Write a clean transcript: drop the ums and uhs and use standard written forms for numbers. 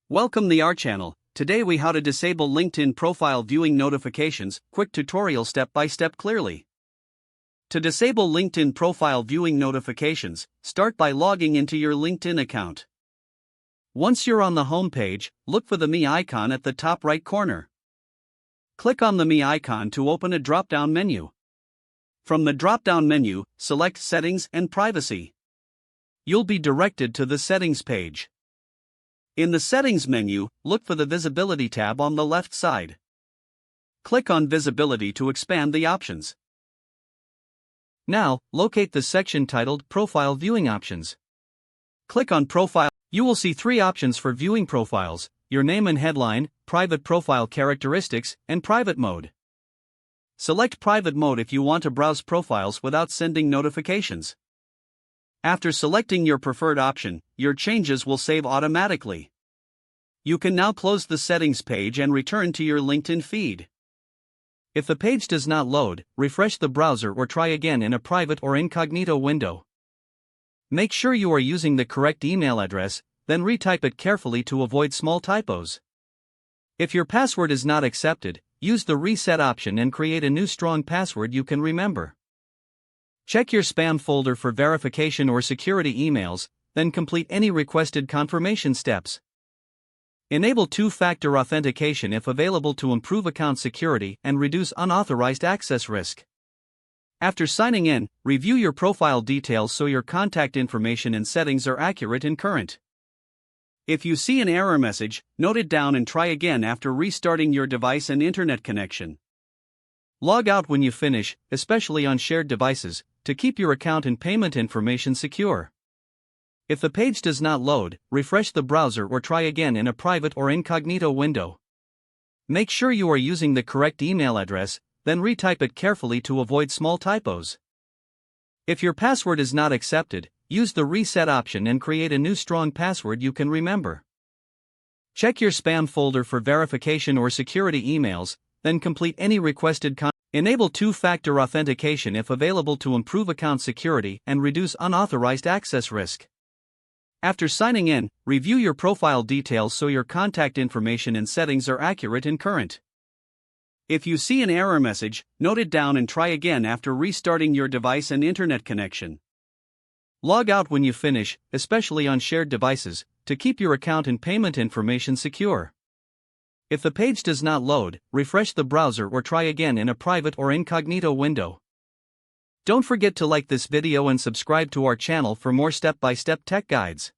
Welcome to our channel. Today we how to disable LinkedIn profile viewing notifications, quick tutorial step by step clearly. To disable LinkedIn profile viewing notifications, start by logging into your LinkedIn account. Once you're on the home page, look for the Me icon at the top right corner. Click on the Me icon to open a drop-down menu. From the drop-down menu, select Settings and Privacy. You'll be directed to the Settings page. In the Settings menu, look for the Visibility tab on the left side. Click on Visibility to expand the options. Now, locate the section titled Profile Viewing Options. Click on Profile. You will see three options for viewing profiles: your name and headline, private profile characteristics, and private mode. Select private mode if you want to browse profiles without sending notifications. After selecting your preferred option, your changes will save automatically. You can now close the settings page and return to your LinkedIn feed. If the page does not load, refresh the browser or try again in a private or incognito window. Make sure you are using the correct email address, then retype it carefully to avoid small typos. If your password is not accepted, use the reset option and create a new strong password you can remember. Check your spam folder for verification or security emails, then complete any requested confirmation steps. Enable two-factor authentication if available to improve account security and reduce unauthorized access risk. After signing in, review your profile details so your contact information and settings are accurate and current. If you see an error message, note it down and try again after restarting your device and internet connection. Log out when you finish, especially on shared devices, to keep your account and payment information secure. If the page does not load, refresh the browser or try again in a private or incognito window. Make sure you are using the correct email address, then retype it carefully to avoid small typos. If your password is not accepted, use the reset option and create a new strong password you can remember. Check your spam folder for verification or security emails, then complete any requested Enable two-factor authentication if available to improve account security and reduce unauthorized access risk. After signing in, review your profile details so your contact information and settings are accurate and current. If you see an error message, note it down and try again after restarting your device and internet connection. Log out when you finish, especially on shared devices, to keep your account and payment information secure. If the page does not load, refresh the browser or try again in a private or incognito window. Don't forget to like this video and subscribe to our channel for more step-by-step tech guides.